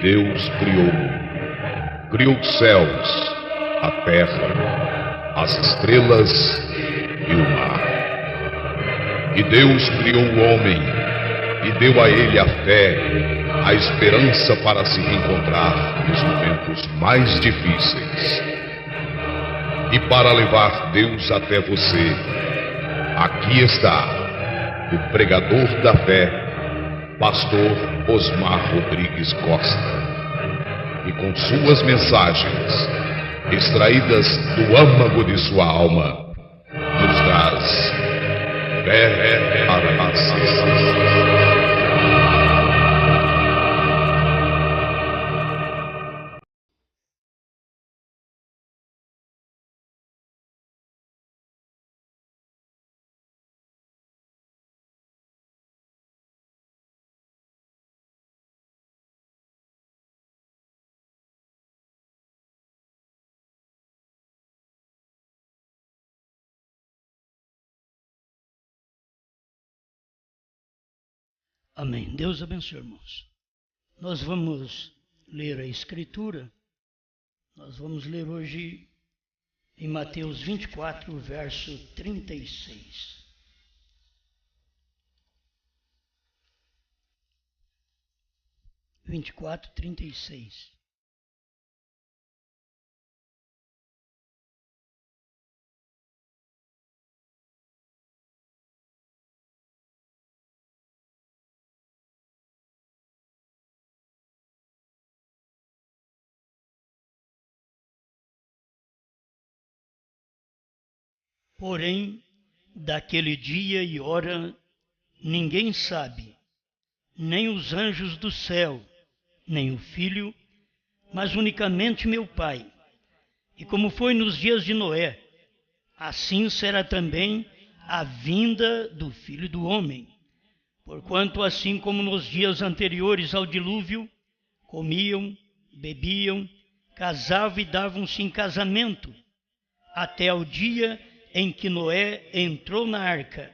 Deus criou os céus, a terra, as estrelas e o mar. E Deus criou o homem e deu a ele a fé, a esperança para se reencontrar nos momentos mais difíceis. E para levar Deus até você, aqui está o pregador da fé, Pastor Osmar Rodrigues Costa. E com suas mensagens, extraídas do âmago de sua alma, nos traz fé para a nação. Amém. Deus abençoe, irmãos. Nós vamos ler a Escritura. Nós vamos ler hoje em Mateus 24, verso 36. Porém, daquele dia e hora ninguém sabe, nem os anjos do céu, nem o Filho, mas unicamente meu Pai. E como foi nos dias de Noé, assim será também a vinda do Filho do Homem. Porquanto assim como nos dias anteriores ao dilúvio, comiam, bebiam, casavam e davam-se em casamento, até ao dia em que Noé entrou na arca,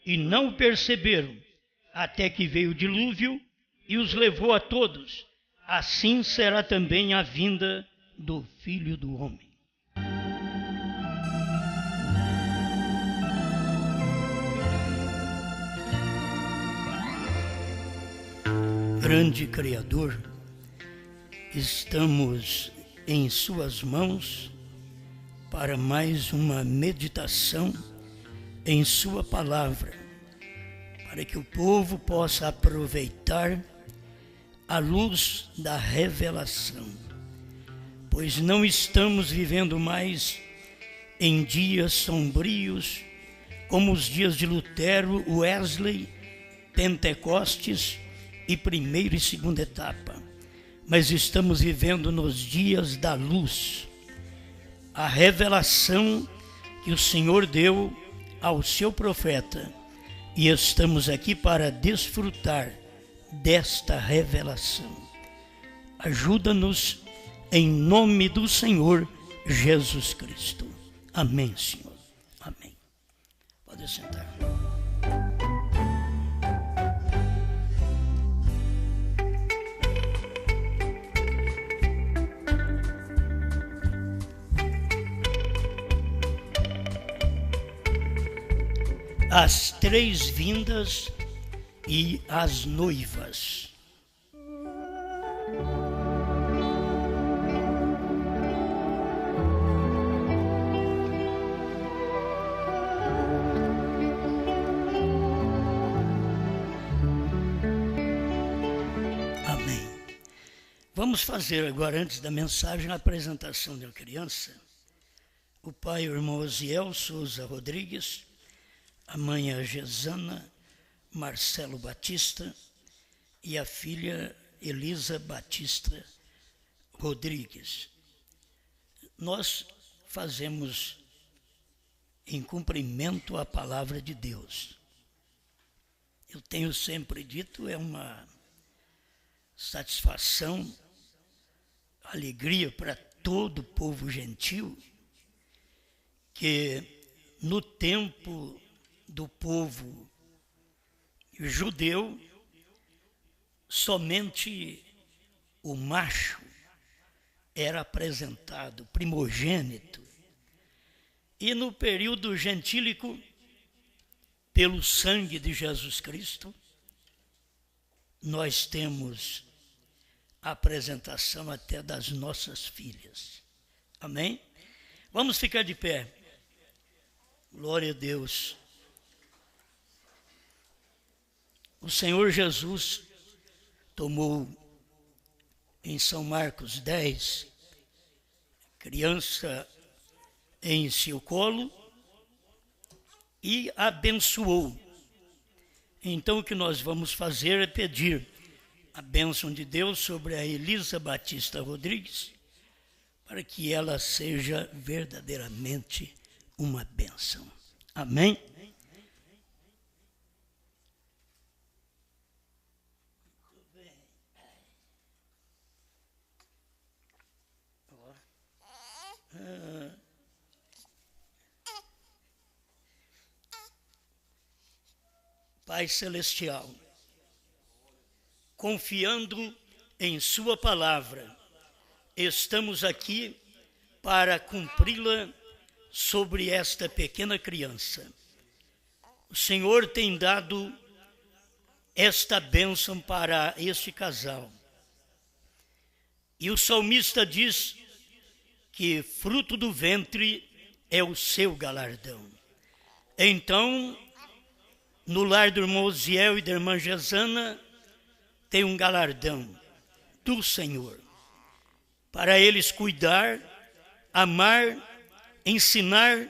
e não o perceberam, até que veio o dilúvio e os levou a todos. Assim será também a vinda do Filho do Homem. Grande Criador, estamos em Suas mãos para mais uma meditação em Sua palavra, para que o povo possa aproveitar a luz da revelação, pois não estamos vivendo mais em dias sombrios como os dias de Lutero, Wesley, Pentecostes e primeira e segunda etapa, mas estamos vivendo nos dias da luz, a revelação que o Senhor deu ao seu profeta, e estamos aqui para desfrutar desta revelação. Ajuda-nos em nome do Senhor Jesus Cristo. Amém, Senhor. Amém. Pode sentar. As três vindas e as noivas. Amém. Vamos fazer agora, antes da mensagem, a apresentação da criança. O pai, o irmão Osiel Souza Rodrigues, a mãe a Gesana Marcelo Batista e a filha Elisa Batista Rodrigues. Nós fazemos em cumprimento à palavra de Deus. Eu tenho sempre dito, é uma satisfação, alegria para todo o povo gentil, que no tempo do povo judeu, somente o macho era apresentado primogênito, e no período gentílico, pelo sangue de Jesus Cristo, nós temos a apresentação até das nossas filhas. Amém? Vamos ficar de pé. Glória a Deus. O Senhor Jesus tomou em São Marcos 10, criança em seu colo, e abençoou. Então o que nós vamos fazer é pedir a bênção de Deus sobre a Elisa Batista Rodrigues, para que ela seja verdadeiramente uma bênção. Amém? Pai Celestial, confiando em Sua palavra, estamos aqui para cumpri-la sobre esta pequena criança. O Senhor tem dado esta bênção para este casal. E o salmista diz que fruto do ventre é o seu galardão. Então, no lar do irmão Osiel e da irmã Gesana, tem um galardão do Senhor, para eles cuidar, amar, ensinar,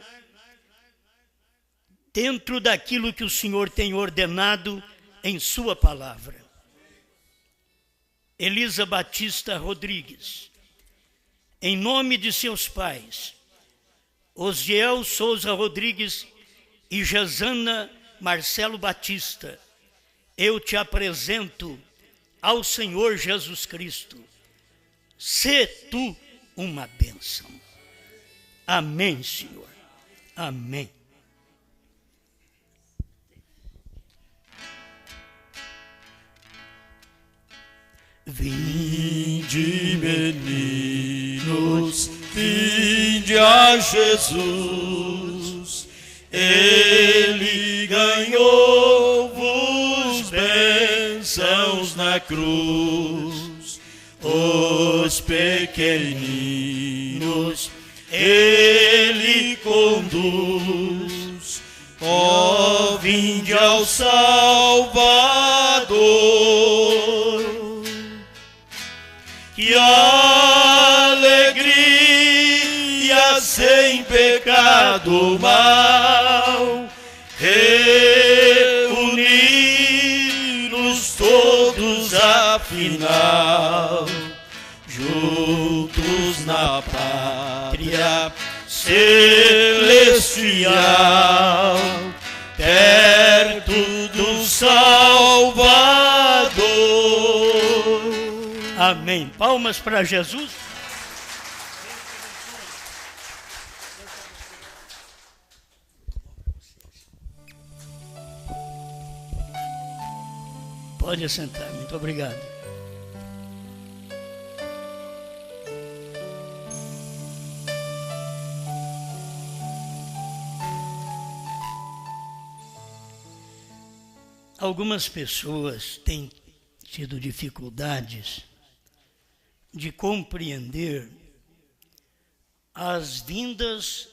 dentro daquilo que o Senhor tem ordenado em sua palavra. Elisa Batista Rodrigues, em nome de seus pais, Osiel Souza Rodrigues e Gesana Marcelo Batista, eu te apresento ao Senhor Jesus Cristo. Sê tu uma bênção. Amém, Senhor. Amém. Vinde, meninos, vinde a Jesus. Ele ganhou-vos bênçãos na cruz. Os pequeninos Ele conduz. Ó, vinde ao Salvador. Que alegria sem pecado mal, reunir-nos todos afinal, juntos na pátria celestial, perto do Salvador. Amém. Palmas para Jesus. Pode sentar. Muito obrigado. Algumas pessoas têm tido dificuldades de compreender as vindas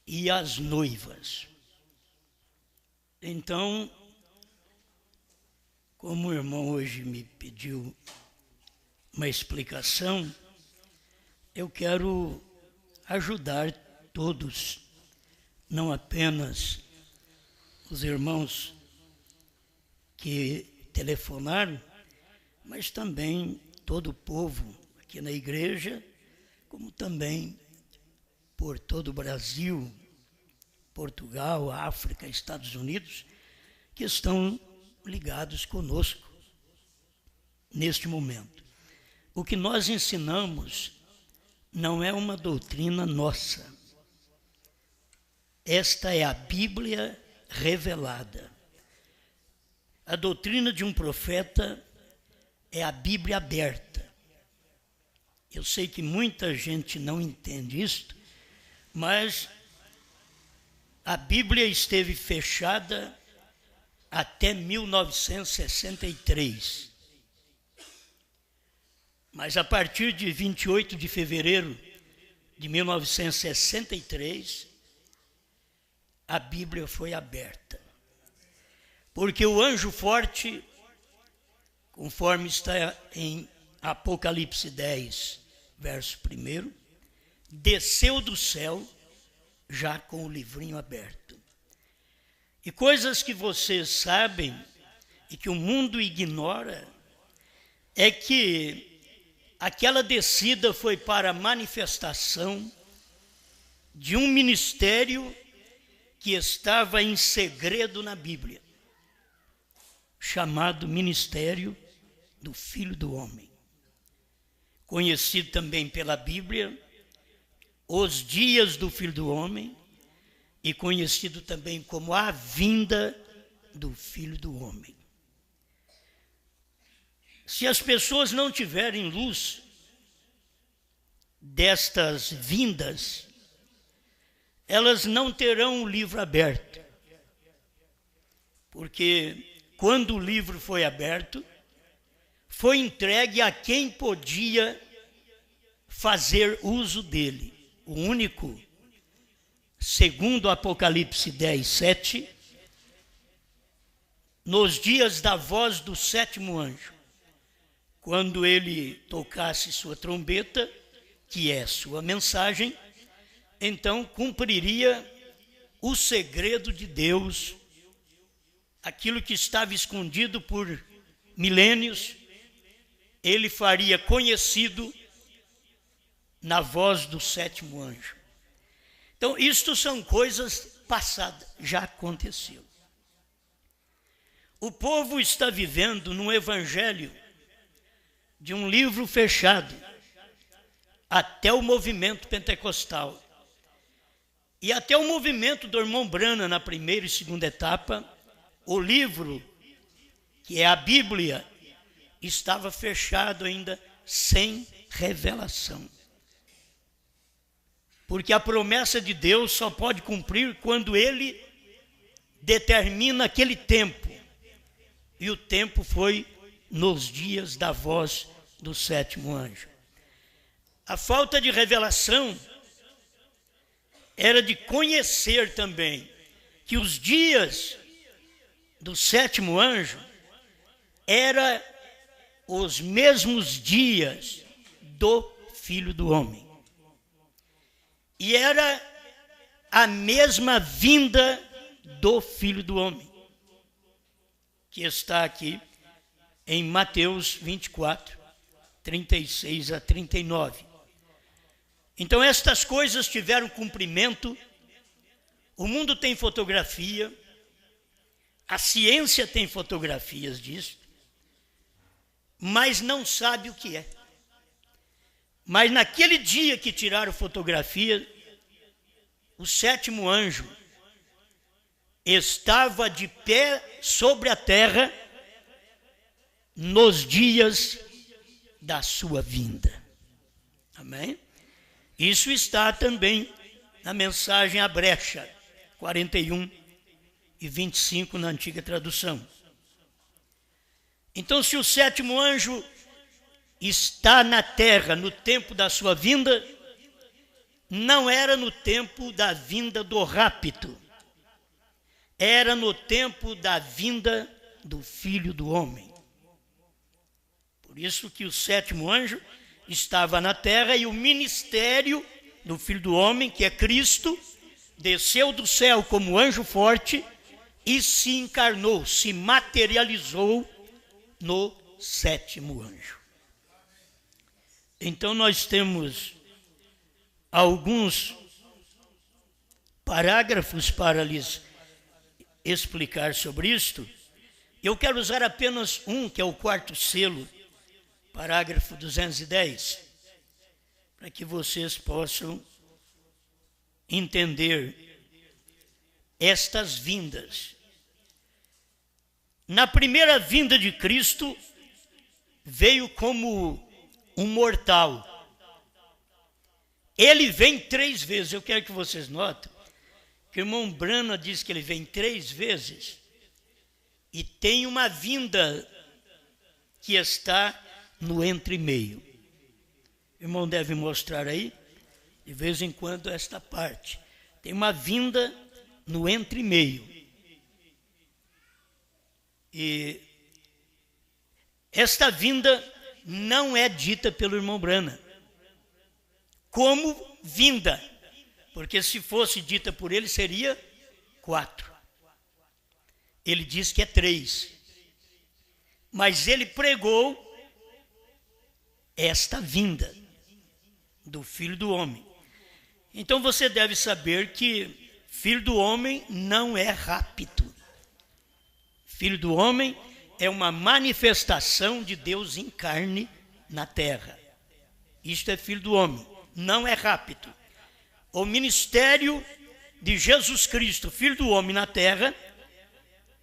e as noivas. Então, como o irmão hoje me pediu uma explicação, eu quero ajudar todos, não apenas os irmãos que telefonaram, mas também todo o povo aqui na igreja, como também por todo o Brasil, Portugal, África, Estados Unidos, que estão ligados conosco neste momento. O que nós ensinamos não é uma doutrina nossa. Esta é a Bíblia revelada. A doutrina de um profeta é a Bíblia aberta. Eu sei que muita gente não entende isto, mas a Bíblia esteve fechada até 1963. Mas a partir de 28 de fevereiro de 1963, a Bíblia foi aberta. Porque o anjo forte, conforme está em Apocalipse 10, verso 1, desceu do céu já com o livrinho aberto. E coisas que vocês sabem e que o mundo ignora é que aquela descida foi para a manifestação de um ministério que estava em segredo na Bíblia, chamado Ministério do Filho do Homem. Conhecido também pela Bíblia, os dias do Filho do Homem, e conhecido também como a vinda do Filho do Homem. Se as pessoas não tiverem luz destas vindas, elas não terão o livro aberto. Porque quando o livro foi aberto, foi entregue a quem podia fazer uso dele. O único, segundo Apocalipse 10, 7, nos dias da voz do sétimo anjo, quando ele tocasse sua trombeta, que é sua mensagem, então cumpriria o segredo de Deus, aquilo que estava escondido por milênios, ele faria conhecido na voz do sétimo anjo. Então, isto são coisas passadas, já aconteceu. O povo está vivendo num evangelho de um livro fechado, até o movimento pentecostal. E até o movimento do irmão Branham, na primeira e segunda etapa, o livro, que é a Bíblia, estava fechado ainda sem revelação. Porque a promessa de Deus só pode cumprir quando Ele determina aquele tempo. E o tempo foi nos dias da voz do sétimo anjo. A falta de revelação era de conhecer também que os dias do sétimo anjo eram os mesmos dias do Filho do Homem. E era a mesma vinda do Filho do Homem, que está aqui em Mateus 24, 36 a 39. Então estas coisas tiveram cumprimento, o mundo tem fotografia, a ciência tem fotografias disso, mas não sabe o que é. Mas naquele dia que tiraram fotografia, o sétimo anjo estava de pé sobre a terra nos dias da sua vinda. Amém? Isso está também na mensagem à brecha, 41 e 25 na antiga tradução. Então, se o sétimo anjo está na terra no tempo da sua vinda, não era no tempo da vinda do rapto, era no tempo da vinda do Filho do Homem. Por isso que o sétimo anjo estava na terra e o ministério do Filho do Homem, que é Cristo, desceu do céu como anjo forte e se encarnou, se materializou no sétimo anjo. Então nós temos alguns parágrafos para lhes explicar sobre isto. Eu quero usar apenas um, que é o quarto selo, parágrafo 210, para que vocês possam entender estas vindas. Na primeira vinda de Cristo, veio como um mortal, ele vem 3 vezes. Eu quero que vocês notem que o irmão Branham diz que ele vem 3 vezes e tem uma vinda que está no entre-meio. O irmão deve mostrar aí, de vez em quando, esta parte. Tem uma vinda no entre-meio. E esta vinda não é dita pelo irmão Branham como vinda, porque se fosse dita por ele seria 4. Ele diz que é 3. Mas ele pregou esta vinda do Filho do Homem. Então você deve saber que Filho do Homem não é rapto. Filho do Homem é uma manifestação de Deus em carne na terra. Isto é Filho do Homem, não é rapto. O ministério de Jesus Cristo, Filho do Homem na terra,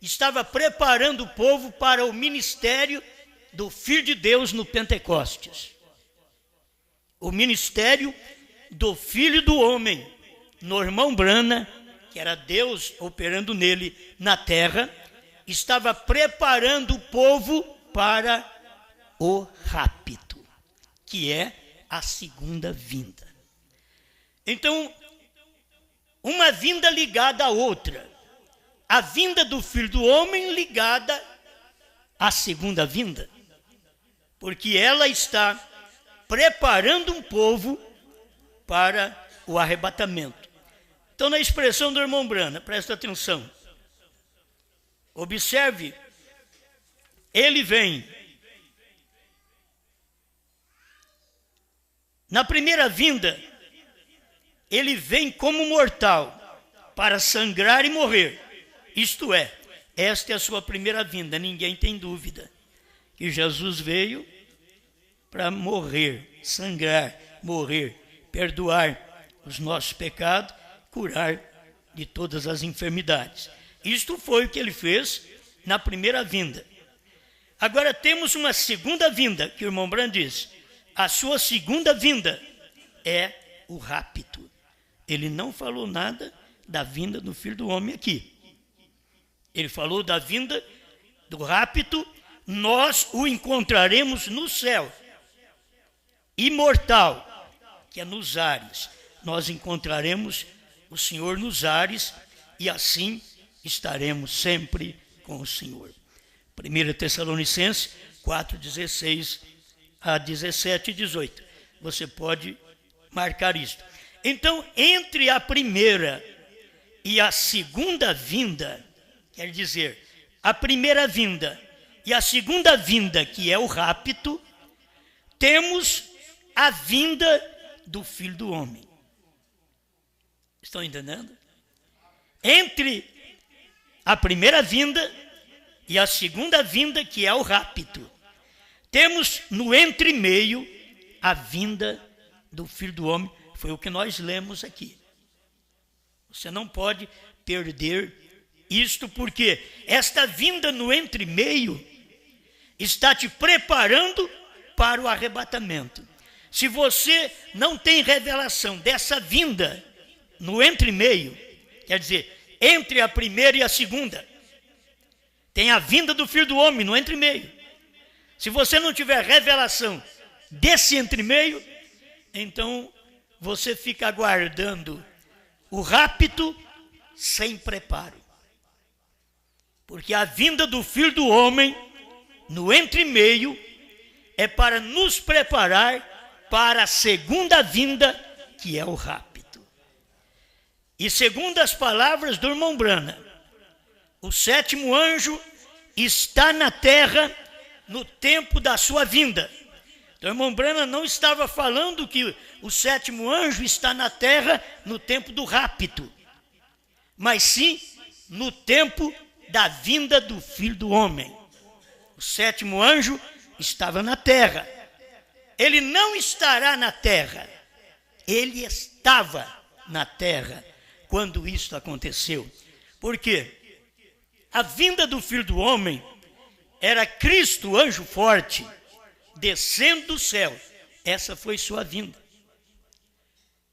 estava preparando o povo para o ministério do Filho de Deus no Pentecostes. O ministério do Filho do Homem no irmão Branham, que era Deus operando nele na terra, estava preparando o povo para o rapto, que é a segunda vinda. Então, uma vinda ligada à outra. A vinda do Filho do Homem ligada à segunda vinda, porque ela está preparando um povo para o arrebatamento. Então, na expressão do irmão Branham, presta atenção. Observe, ele vem. Na primeira vinda, ele vem como mortal para sangrar e morrer. Isto é, esta é a sua primeira vinda, ninguém tem dúvida que Jesus veio para morrer, sangrar, morrer, perdoar os nossos pecados, curar de todas as enfermidades. Isto foi o que ele fez na primeira vinda. Agora temos uma segunda vinda, que o irmão Branham diz. A sua segunda vinda é o rapto. Ele não falou nada da vinda do Filho do Homem aqui. Ele falou da vinda do rapto, nós o encontraremos no céu, imortal, que é nos ares. Nós encontraremos o Senhor nos ares e assim estaremos sempre com o Senhor. 1 Tessalonicenses 4, 16 a 17 e 18. Você pode marcar isto. Então, entre a primeira e a segunda vinda, quer dizer, a primeira vinda e a segunda vinda, que é o rapto, temos a vinda do Filho do Homem. Estão entendendo? Entre a primeira vinda e a segunda vinda, que é o rapto, temos no entremeio a vinda do Filho do Homem. Foi o que nós lemos aqui. Você não pode perder isto, porque esta vinda no entremeio está te preparando para o arrebatamento. Se você não tem revelação dessa vinda no entremeio, quer dizer, entre a primeira e a segunda, tem a vinda do Filho do Homem no entremeio. Se você não tiver revelação desse entremeio, então você fica aguardando o rapto sem preparo. Porque a vinda do Filho do Homem no entremeio é para nos preparar para a segunda vinda, que é o rapto. E segundo as palavras do irmão Branham, o sétimo anjo está na terra no tempo da sua vinda. Então, o irmão Branham não estava falando que o sétimo anjo está na terra no tempo do rapto, mas sim no tempo da vinda do Filho do Homem. O sétimo anjo estava na terra. Ele não estará na terra. Ele estava na terra quando isso aconteceu. Por quê? A vinda do Filho do Homem era Cristo, anjo forte, descendo do céu. Essa foi sua vinda.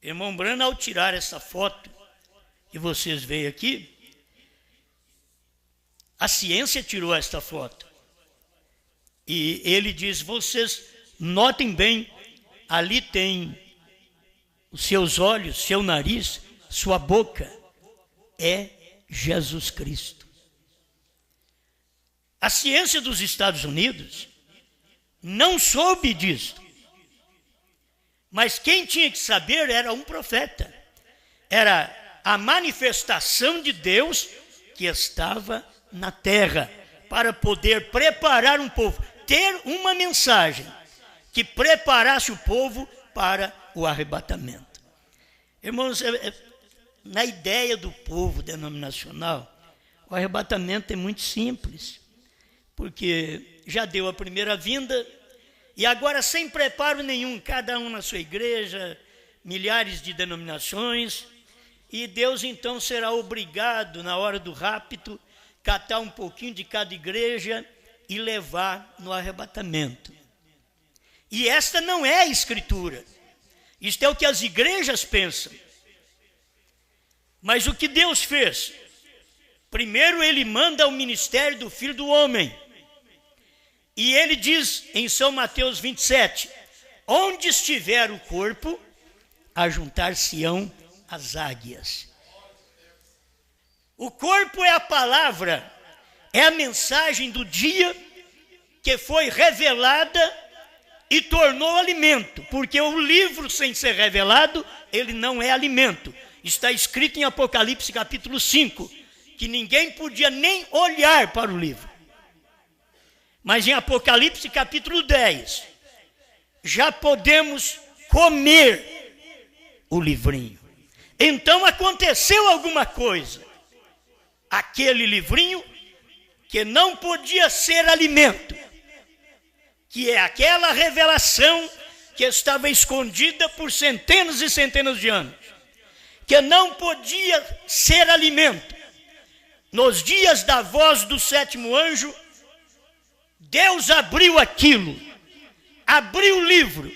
Irmão Brana, ao tirar essa foto que vocês veem aqui, a ciência tirou esta foto. E ele diz, vocês notem bem, ali tem os seus olhos, seu nariz, sua boca, é Jesus Cristo. A ciência dos Estados Unidos não soube disto. Mas quem tinha que saber era um profeta. Era a manifestação de Deus que estava na terra para poder preparar um povo, ter uma mensagem que preparasse o povo para o arrebatamento. Irmãos, na ideia do povo denominacional, o arrebatamento é muito simples, porque já deu a primeira vinda e agora sem preparo nenhum, cada um na sua igreja, milhares de denominações, e Deus então será obrigado, na hora do rapto, catar um pouquinho de cada igreja e levar no arrebatamento. E esta não é a Escritura. Isto é o que as igrejas pensam. Mas o que Deus fez? Primeiro ele manda o ministério do Filho do Homem. E ele diz em São Mateus 27, onde estiver o corpo, ajuntar-se-ão as águias. O corpo é a palavra, é a mensagem do dia que foi revelada e tornou alimento, porque o livro sem ser revelado, ele não é alimento. Está escrito em Apocalipse capítulo 5, que ninguém podia nem olhar para o livro. Mas em Apocalipse capítulo 10, já podemos comer o livrinho. Então aconteceu alguma coisa. Aquele livrinho que não podia ser alimento, que é aquela revelação que estava escondida por centenas e centenas de anos, que não podia ser alimento. Nos dias da voz do sétimo anjo, Deus abriu aquilo, abriu o livro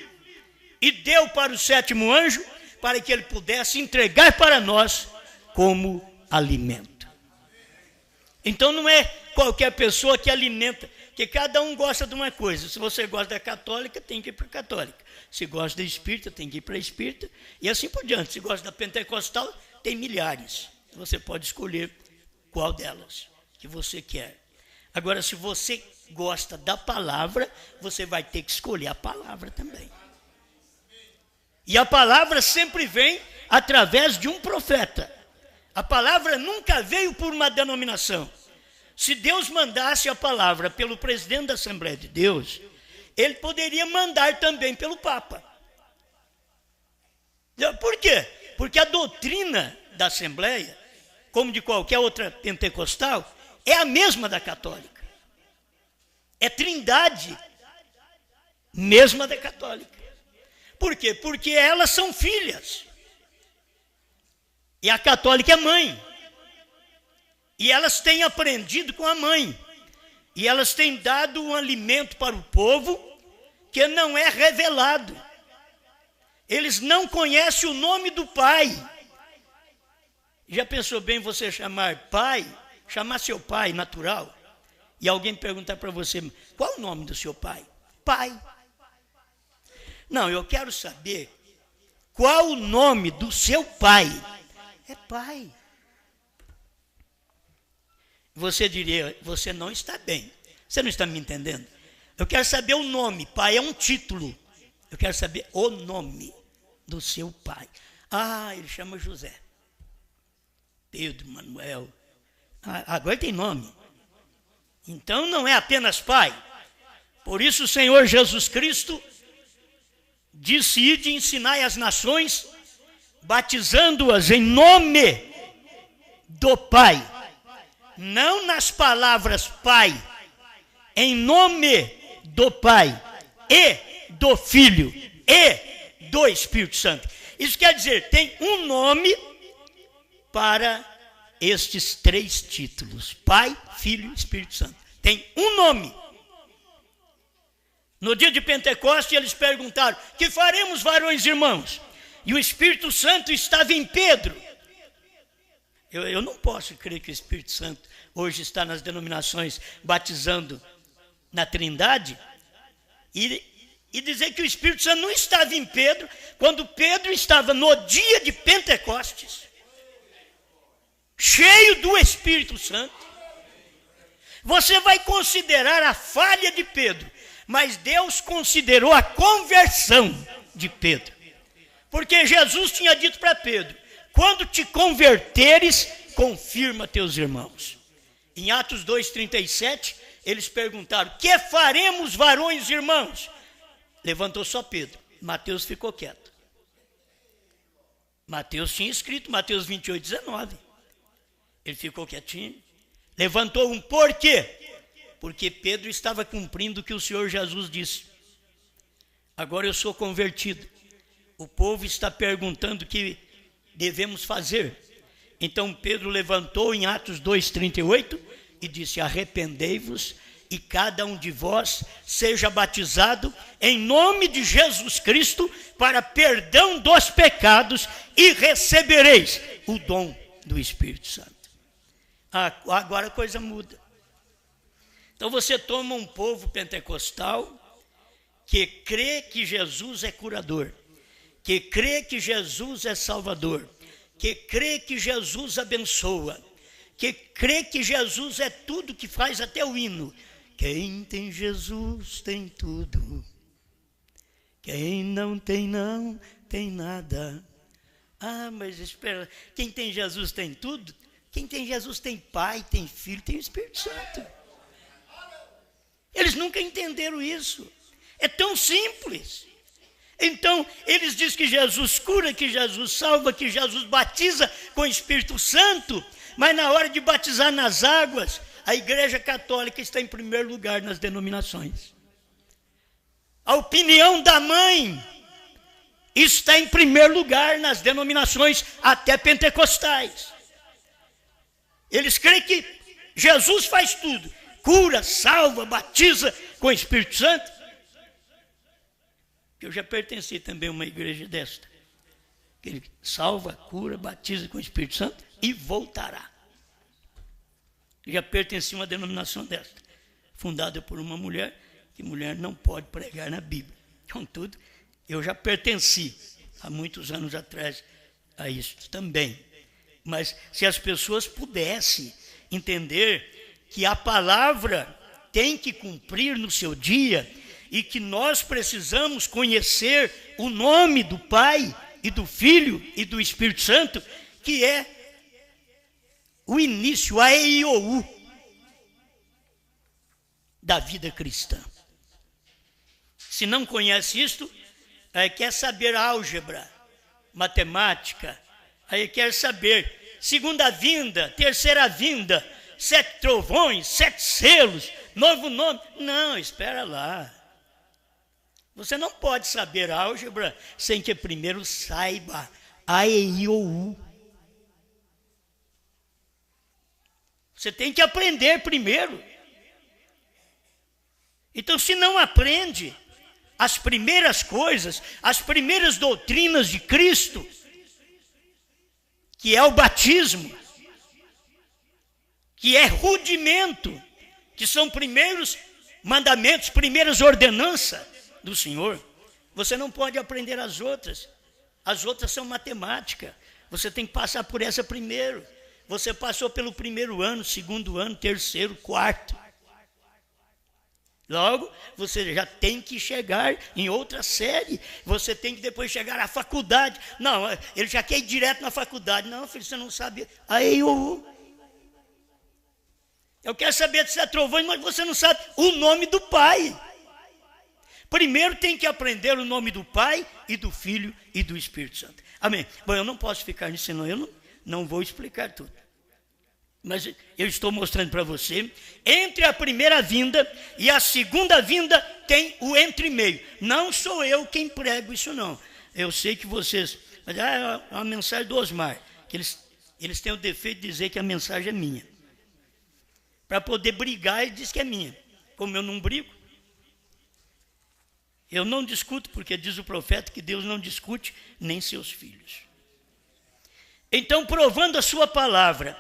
e deu para o sétimo anjo para que ele pudesse entregar para nós como alimento. Então não é qualquer pessoa que alimenta, que cada um gosta de uma coisa. Se você gosta da católica, tem que ir para a católica. Se gosta da espírita, tem que ir para a espírita. E assim por diante. Se gosta da pentecostal, tem milhares. Você pode escolher qual delas que você quer. Agora, se você gosta da palavra, você vai ter que escolher a palavra também. E a palavra sempre vem através de um profeta. A palavra nunca veio por uma denominação. Se Deus mandasse a palavra pelo presidente da Assembleia de Deus, ele poderia mandar também pelo Papa. Por quê? Porque a doutrina da Assembleia, como de qualquer outra pentecostal, é a mesma da católica. É trindade, mesma da católica. Por quê? Porque elas são filhas. E a católica é mãe. E elas têm aprendido com a mãe. E elas têm dado um alimento para o povo que não é revelado. Eles não conhecem o nome do pai. Já pensou bem você chamar pai, chamar seu pai natural, e alguém perguntar para você, qual o nome do seu pai? Pai. Não, eu quero saber qual o nome do seu pai. É pai. Você diria, você não está bem. Você não está me entendendo? Eu quero saber o nome. Pai é um título. Eu quero saber o nome do seu pai. Ah, ele chama José. Pedro, Manuel. Ah, agora tem nome. Então não é apenas pai. Por isso o Senhor Jesus Cristo disse: ide e ensinai as nações, batizando-as em nome do Pai. Não nas palavras Pai, em nome do Pai, e do Filho, e do Espírito Santo. Isso quer dizer, tem um nome para estes três títulos: Pai, Filho e Espírito Santo. Tem um nome. No dia de Pentecostes eles perguntaram: que faremos, varões e irmãos? e o Espírito Santo estava em Pedro. Eu não posso crer que o Espírito Santo hoje está nas denominações batizando na Trindade e dizer que o Espírito Santo não estava em Pedro, quando Pedro estava no dia de Pentecostes, cheio do Espírito Santo. Você vai considerar a falha de Pedro, mas Deus considerou a conversão de Pedro. Porque Jesus tinha dito para Pedro: quando te converteres, confirma teus irmãos. Em Atos 2,37, eles perguntaram: que faremos, varões irmãos? Levantou só Pedro. Mateus ficou quieto. Mateus tinha escrito, Mateus 28,19. Ele ficou quietinho. Levantou um por quê? Porque Pedro estava cumprindo o que o Senhor Jesus disse. Agora eu sou convertido. O povo está perguntando o que devemos fazer. Então Pedro levantou em Atos 2,38 e disse: arrependei-vos e cada um de vós seja batizado em nome de Jesus Cristo para perdão dos pecados e recebereis o dom do Espírito Santo. Agora a coisa muda. Então você toma um povo pentecostal que crê que Jesus é curador, que crê que Jesus é salvador, que crê que Jesus abençoa, que crê que Jesus é tudo, que faz até o hino. Quem tem Jesus tem tudo, quem não tem nada. Mas espera, quem tem Jesus tem tudo? Quem tem Jesus tem Pai, tem Filho, tem o Espírito Santo. Eles nunca entenderam isso. É tão simples. Então, eles dizem que Jesus cura, que Jesus salva, que Jesus batiza com o Espírito Santo, mas na hora de batizar nas águas, a Igreja Católica está em primeiro lugar nas denominações. A opinião da mãe está em primeiro lugar nas denominações até pentecostais. Eles creem que Jesus faz tudo. Cura, salva, batiza com o Espírito Santo. Eu já pertenci também a uma igreja desta. Ele salva, cura, batiza com o Espírito Santo e voltará. Eu já pertenci a uma denominação desta, fundada por uma mulher, que mulher não pode pregar na Bíblia. Contudo, eu já pertenci há muitos anos atrás a isso também. Mas se as pessoas pudessem entender que a palavra tem que cumprir no seu dia e que nós precisamos conhecer o nome do Pai e do Filho e do Espírito Santo, que é o início, a EIOU da vida cristã. Se não conhece isto, aí quer saber álgebra, matemática, aí quer saber segunda vinda, terceira vinda, 7 trovões, 7 selos, novo nome. Não, espera lá. Você não pode saber álgebra sem que primeiro saiba a EIOU. Você tem que aprender primeiro. Então, se não aprende as primeiras coisas, as primeiras doutrinas de Cristo, que é o batismo, que é rudimento, que são primeiros mandamentos, primeiras ordenanças do Senhor, você não pode aprender as outras. As outras são matemática. Você tem que passar por essa primeiro. Você passou pelo primeiro ano, segundo ano, terceiro, quarto. Logo, você já tem que chegar em outra série. Você tem que depois chegar à faculdade. Não, ele já quer ir direto na faculdade. Não, filho, você não sabe. Aí eu quero saber se é trovão, mas você não sabe o nome do Pai. Primeiro tem que aprender o nome do Pai e do Filho e do Espírito Santo. Amém. Bom, eu não posso ficar nisso, senão eu não vou explicar tudo. Mas eu estou mostrando para você, entre a primeira vinda e a segunda vinda tem o entre meio. Não sou eu quem prego isso não. Eu sei que vocês, mas é uma mensagem do Osmar, que eles têm o defeito de dizer que a mensagem é minha. Para poder brigar, ele diz que é minha. Como eu não brigo, Eu não discuto, porque diz o profeta que Deus não discute nem seus filhos. Então, provando a sua palavra,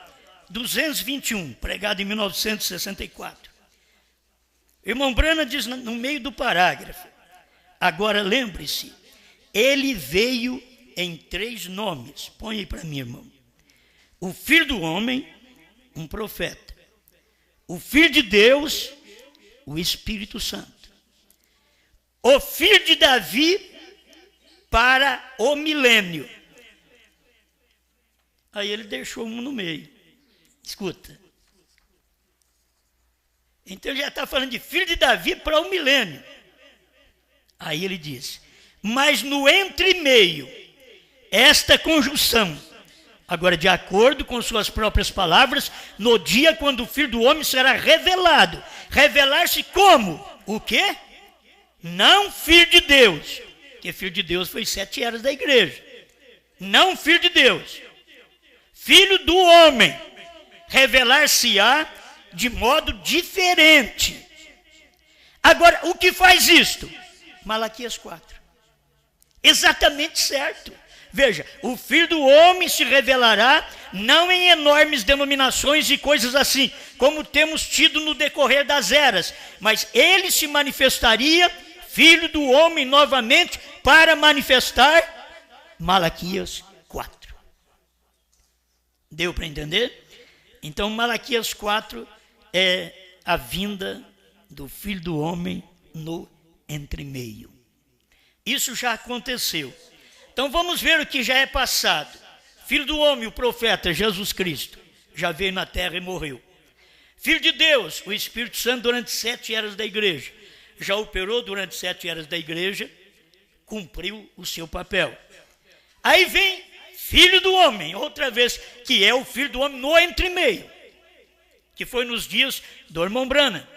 221, pregado em 1964. Irmão Brana diz no meio do parágrafo: agora lembre-se, ele veio em 3 nomes. Põe aí para mim, irmão. O Filho do Homem, um profeta. O Filho de Deus, o Espírito Santo. O Filho de Davi para o milênio. Aí ele deixou um no meio. Escuta. Então ele já está falando de Filho de Davi para o milênio. Aí ele diz: mas no entre-meio, esta conjunção, agora de acordo com suas próprias palavras, no dia quando o Filho do Homem será revelado. Revelar-se como? O quê? Não Filho de Deus, porque Filho de Deus foi 7 eras da igreja. Não Filho de Deus. Filho do Homem. Revelar-se-á de modo diferente. Agora, o que faz isto? Malaquias 4. Exatamente certo. Veja, o Filho do Homem se revelará não em enormes denominações e coisas assim, como temos tido no decorrer das eras, mas ele se manifestaria, Filho do Homem, novamente, para manifestar Malaquias 4. Deu para entender? Então, Malaquias 4 é a vinda do Filho do Homem no entremeio. Isso já aconteceu. Então vamos ver o que já é passado. Filho do Homem, o profeta Jesus Cristo, já veio na terra e morreu. Filho de Deus, o Espírito Santo, durante 7 eras da igreja, já operou durante 7 eras da igreja, cumpriu o seu papel. Aí vem Filho do Homem, outra vez, que é o Filho do Homem no entremeio, que foi nos dias do irmão Brana.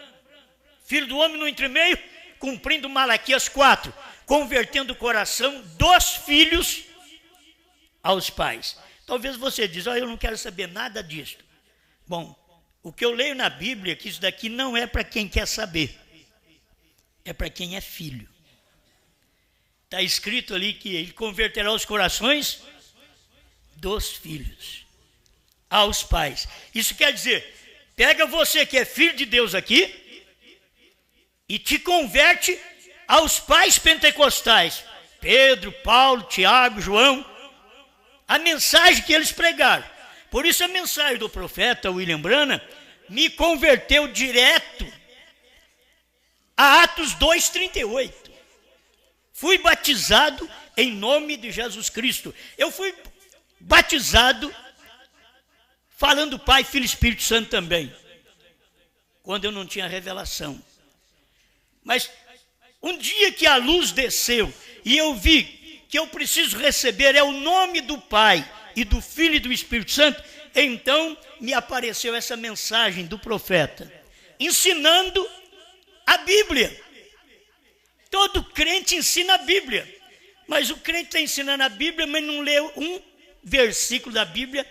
Filho do Homem no entremeio, cumprindo Malaquias 4, convertendo o coração dos filhos aos pais. Talvez você diz: eu não quero saber nada disso. Bom, o que eu leio na Bíblia é que isso daqui não é para quem quer saber, é para quem é filho. Está escrito ali que ele converterá os corações dos filhos aos pais. Isso quer dizer, pega você que é filho de Deus aqui e te converte aos pais pentecostais, Pedro, Paulo, Tiago, João, a mensagem que eles pregaram. Por isso a mensagem do profeta William Branham me converteu direto a Atos 2:38. Fui batizado em nome de Jesus Cristo. Eu fui batizado falando Pai, Filho e Espírito Santo também, quando eu não tinha revelação. Mas um dia que a luz desceu e eu vi que eu preciso receber é o nome do Pai e do Filho e do Espírito Santo, então me apareceu essa mensagem do profeta, ensinando a Bíblia. Todo crente ensina a Bíblia, mas o crente está ensinando a Bíblia, mas não leu um versículo da Bíblia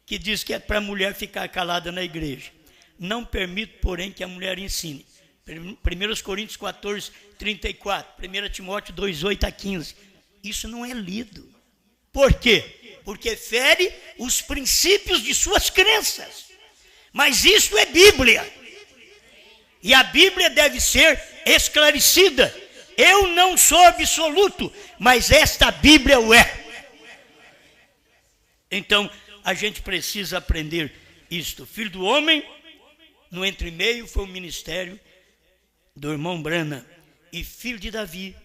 que diz que é para a mulher ficar calada na igreja. Não permito, porém, que a mulher ensine. 1 Coríntios 14, 34, 1 Timóteo 2, 8 a 15. Isso não é lido. Por quê? Porque fere os princípios de suas crenças. Mas isso é Bíblia. E a Bíblia deve ser esclarecida. Eu não sou absoluto, mas esta Bíblia o é. Então, a gente precisa aprender isto. Filho do Homem, no entremeio, foi o ministério do irmão Branham, e filho de Davi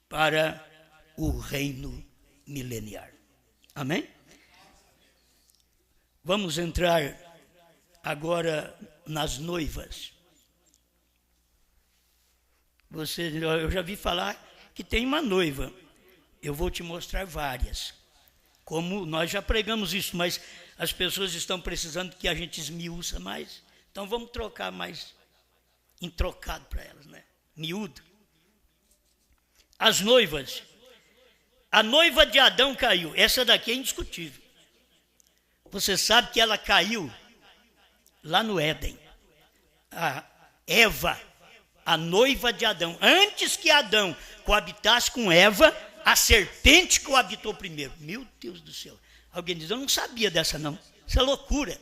para o reino mileniar. Amém? Vamos entrar agora nas noivas. Eu já vi falar que tem uma noiva. Eu vou te mostrar várias. Como nós já pregamos isso, mas as pessoas estão precisando que a gente esmiúça mais. Então vamos trocar mais introcado para elas, né? Miúdo. As noivas. A noiva de Adão caiu. Essa daqui é indiscutível. Você sabe que ela caiu lá no Éden. A Eva, a noiva de Adão. Antes que Adão coabitasse com Eva, a serpente coabitou primeiro. Meu Deus do céu. Alguém diz, eu não sabia dessa não. Isso é loucura.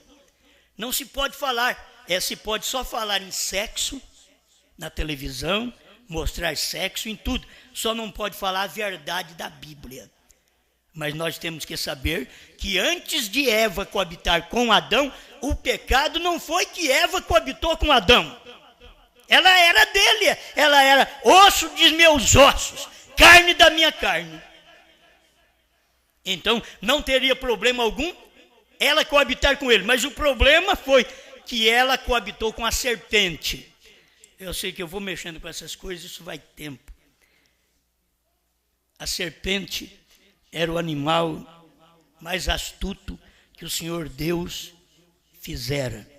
Não se pode falar. Se pode só falar em sexo, na televisão, mostrar sexo em tudo. Só não pode falar a verdade da Bíblia. Mas nós temos que saber que antes de Eva coabitar com Adão, o pecado não foi que Eva coabitou com Adão. Ela era dele, ela era osso de meus ossos, carne da minha carne. Então não teria problema algum ela coabitar com ele. Mas o problema foi que ela coabitou com a serpente. Eu sei que eu vou mexendo com essas coisas, isso vai tempo. A serpente era o animal mais astuto que o Senhor Deus fizera.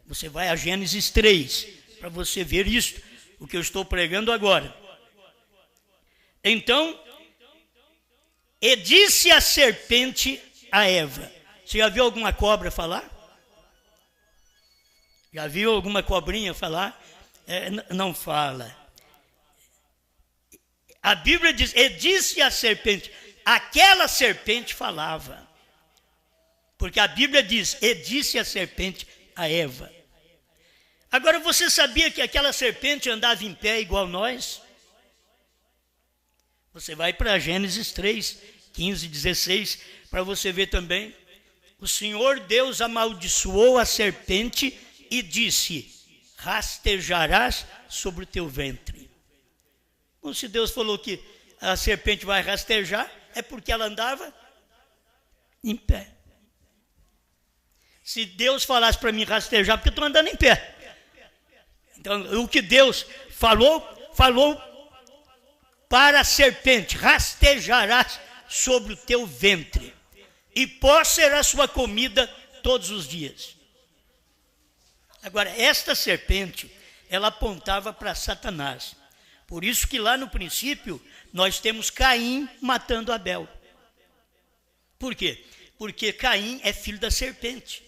Você vai a Gênesis 3 para você ver isso, o que eu estou pregando agora. Então, e disse a serpente a Eva. Você já viu alguma cobra falar? Já viu alguma cobrinha falar? Não fala. A Bíblia diz, e disse a serpente. Aquela serpente falava. Porque a Bíblia diz, e disse a serpente a Eva. Agora, você sabia que aquela serpente andava em pé igual nós? Você vai para Gênesis 3, 15, 16, para você ver também. O Senhor Deus amaldiçoou a serpente e disse, rastejarás sobre o teu ventre. Então, se Deus falou que a serpente vai rastejar, é porque ela andava em pé. Se Deus falasse para mim rastejar, porque eu estou andando em pé. Então, o que Deus falou para a serpente, rastejarás sobre o teu ventre, e pó será sua comida todos os dias. Agora, esta serpente, ela apontava para Satanás. Por isso que lá no princípio, nós temos Caim matando Abel. Por quê? Porque Caim é filho da serpente.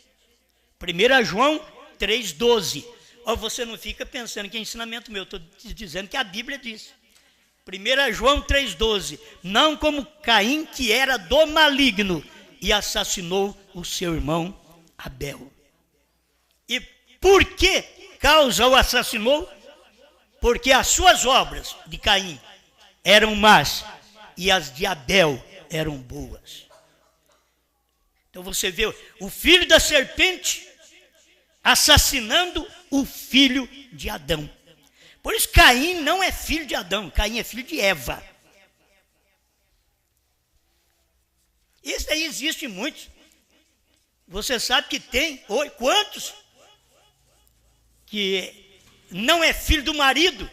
1 João 3,12. Você não fica pensando que é ensinamento meu, estou dizendo que a Bíblia diz. 1 João 3,12. Não como Caim, que era do maligno, e assassinou o seu irmão Abel. E por que causa o assassinou? Porque as suas obras de Caim eram más e as de Abel eram boas. Então você vê o filho da serpente assassinando o filho de Adão. Por isso Caim não é filho de Adão, Caim é filho de Eva. Isso aí existe muitos. Você sabe que tem quantos que não é filho do marido,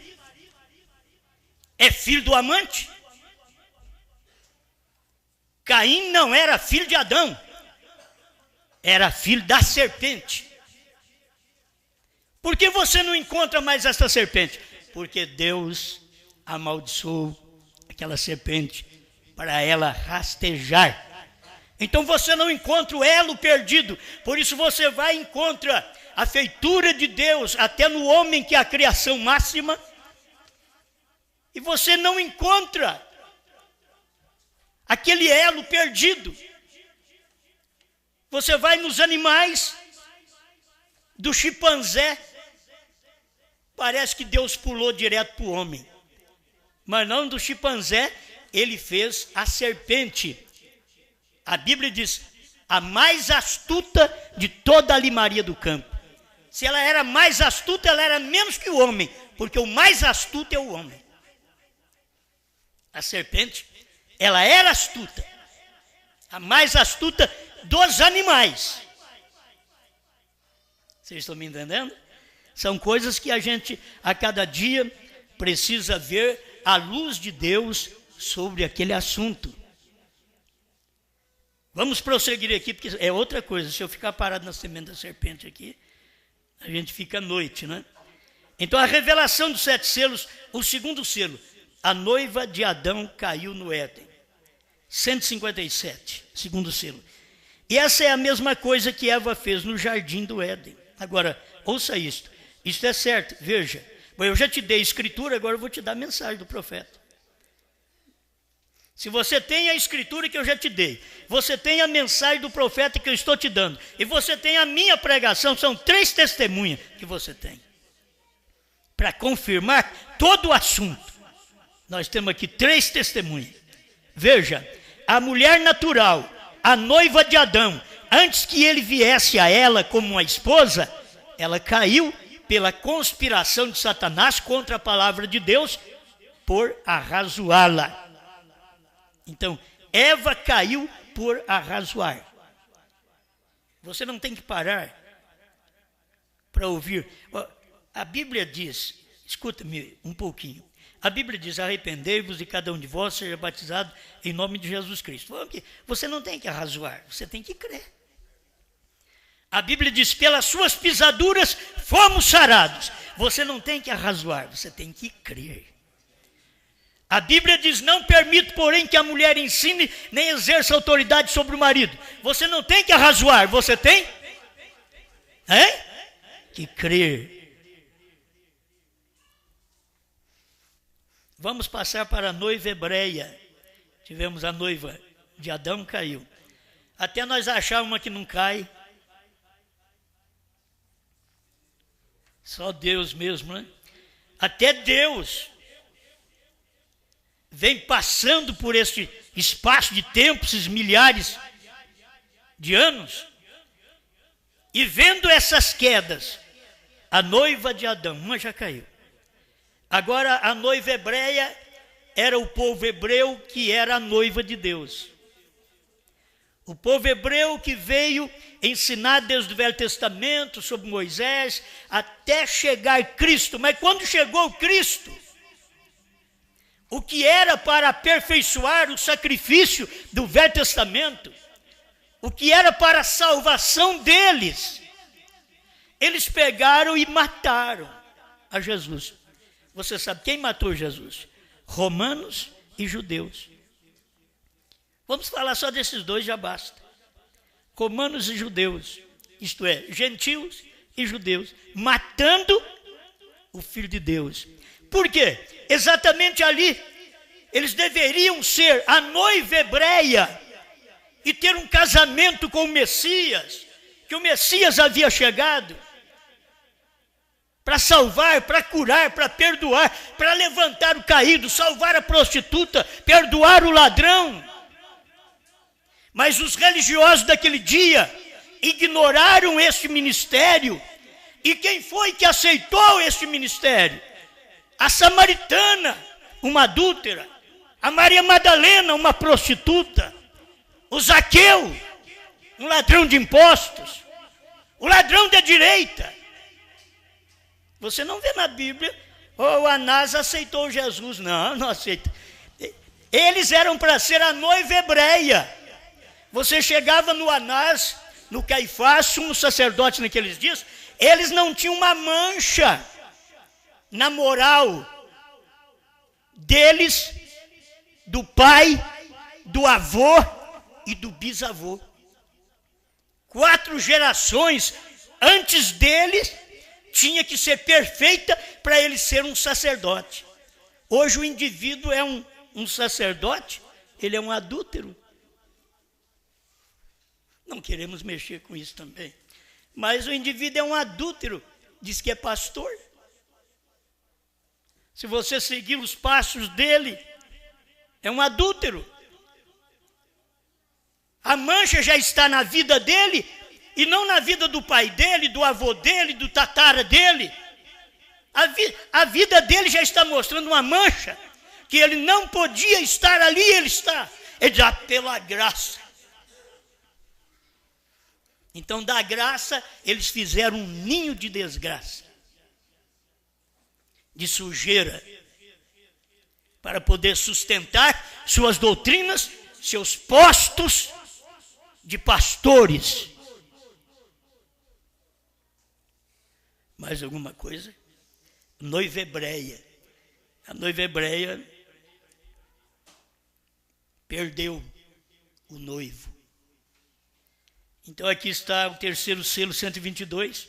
é filho do amante. Caim não era filho de Adão, era filho da serpente. Por que você não encontra mais essa serpente? Porque Deus amaldiçoou aquela serpente para ela rastejar. Então você não encontra o elo perdido, por isso você vai e encontra a feitura de Deus, até no homem que é a criação máxima, e você não encontra aquele elo perdido. Você vai nos animais, do chimpanzé, parece que Deus pulou direto para o homem, mas não, do chimpanzé, ele fez a serpente. A Bíblia diz, a mais astuta de toda a limaria do campo. Se ela era mais astuta, ela era menos que o homem, porque o mais astuto é o homem. A serpente, ela era astuta, a mais astuta dos animais. Vocês estão me entendendo? São coisas que a gente, a cada dia, precisa ver a luz de Deus sobre aquele assunto. Vamos prosseguir aqui, porque é outra coisa. Se eu ficar parado na semente da serpente aqui, a gente fica à noite, né? Então, a revelação dos 7 selos, o segundo selo, a noiva de Adão caiu no Éden. 157, segundo selo. E essa é a mesma coisa que Eva fez no jardim do Éden. Agora, ouça isto. Isto é certo, veja. Bom, eu já te dei a escritura, agora eu vou te dar a mensagem do profeta. Se você tem a escritura que eu já te dei, você tem a mensagem do profeta que eu estou te dando, e você tem a minha pregação, são 3 testemunhas que você tem. Para confirmar todo o assunto, nós temos aqui 3 testemunhas. Veja, a mulher natural, a noiva de Adão, antes que ele viesse a ela como uma esposa, ela caiu pela conspiração de Satanás contra a palavra de Deus, por arrazoá-la. Então, Eva caiu por arrazoar. Você não tem que parar para ouvir. A Bíblia diz, escuta-me um pouquinho. A Bíblia diz, arrependei-vos e cada um de vós seja batizado em nome de Jesus Cristo. Você não tem que arrazoar, você tem que crer. A Bíblia diz, pelas suas pisaduras fomos sarados. Você não tem que arrazoar, você tem que crer. A Bíblia diz, não permito, porém, que a mulher ensine nem exerça autoridade sobre o marido. Você não tem que arrazoar, você tem que crer. Vamos passar para a noiva hebreia. Tivemos a noiva de Adão, caiu. Até nós achar uma que não cai. Só Deus mesmo, né? Até Deus vem passando por esse espaço de tempo, esses milhares de anos, e vendo essas quedas, a noiva de Adão, uma já caiu. Agora a noiva hebreia era o povo hebreu que era a noiva de Deus. O povo hebreu que veio ensinar desde o Velho Testamento sobre Moisés até chegar Cristo. Mas quando chegou Cristo, o que era para aperfeiçoar o sacrifício do Velho Testamento, o que era para a salvação deles, eles pegaram e mataram a Jesus. Você sabe quem matou Jesus? Romanos e judeus. Vamos falar só desses dois, já basta. Romanos e judeus, isto é, gentios e judeus, matando o Filho de Deus. Por quê? Exatamente ali, eles deveriam ser a noiva hebreia e ter um casamento com o Messias, que o Messias havia chegado para salvar, para curar, para perdoar, para levantar o caído, salvar a prostituta, perdoar o ladrão. Mas os religiosos daquele dia ignoraram este ministério. E quem foi que aceitou este ministério? A samaritana, uma adúltera. A Maria Madalena, uma prostituta. O Zaqueu, um ladrão de impostos. O ladrão da direita. Você não vê na Bíblia, o Anás aceitou Jesus. Não, não aceita. Eles eram para ser a noiva hebreia. Você chegava no Anás, no Caifás, sumo sacerdote naqueles dias, eles não tinham uma mancha na moral deles, do pai, do avô e do bisavô. 4 gerações antes deles tinha que ser perfeita para ele ser um sacerdote. Hoje o indivíduo é um sacerdote, ele é um adúltero. Não queremos mexer com isso também. Mas o indivíduo é um adúltero, diz que é pastor. Se você seguir os passos dele, é um adúltero. A mancha já está na vida dele, e não na vida do pai dele, do avô dele, do tatara dele. A vida dele já está mostrando uma mancha, que ele não podia estar ali, ele está. Ele diz, pela graça. Então, da graça, eles fizeram um ninho de desgraça, de sujeira, para poder sustentar suas doutrinas, seus postos de pastores. Mais alguma coisa? Noiva hebreia. A noiva hebreia perdeu o noivo. Então aqui está o terceiro selo, 122.